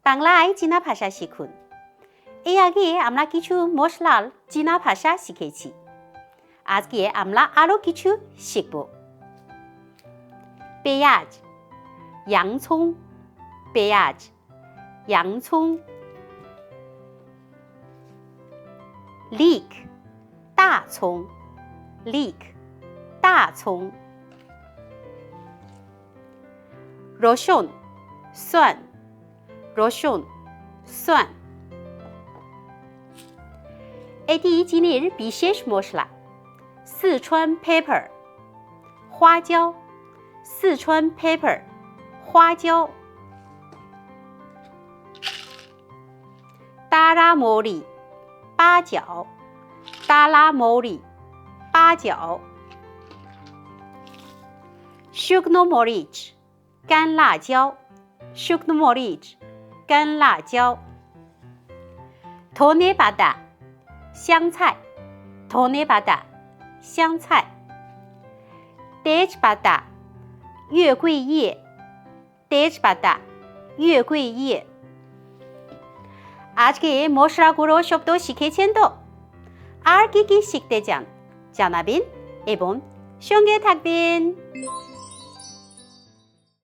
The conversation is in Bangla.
বাংলায় চীনা ভাষা শিখুন। এই আগে আমরা কিছু মশলার চীনা ভাষা শিখেছি। আজকে আমরা আরও কিছু শিখব। পেঁয়াজ, 洋葱, পেঁয়াজ, 洋葱。leek, 大葱 leek, 大葱。রসুন, 蒜 রসুন, 蒜。এটি চীনের বিশেষ মশলা, 四川 pepper 花椒，四川 pepper 花椒。তারামরি, 八角 তারামরি, 八角。শুকনো মরিচ, 干辣椒 শুকনো মরিচ, 干辣椒。ধনেপাতা, 香菜 ধনেপাতা, 香菜。তেজপাতা, 月桂叶 তেজপাতা, 月桂叶。আজকে মশলাগুলো শব্দ শিখেছেন তো? আর কি কি শিখতে চান জানাবেন এবং সঙ্গে থাকবেন।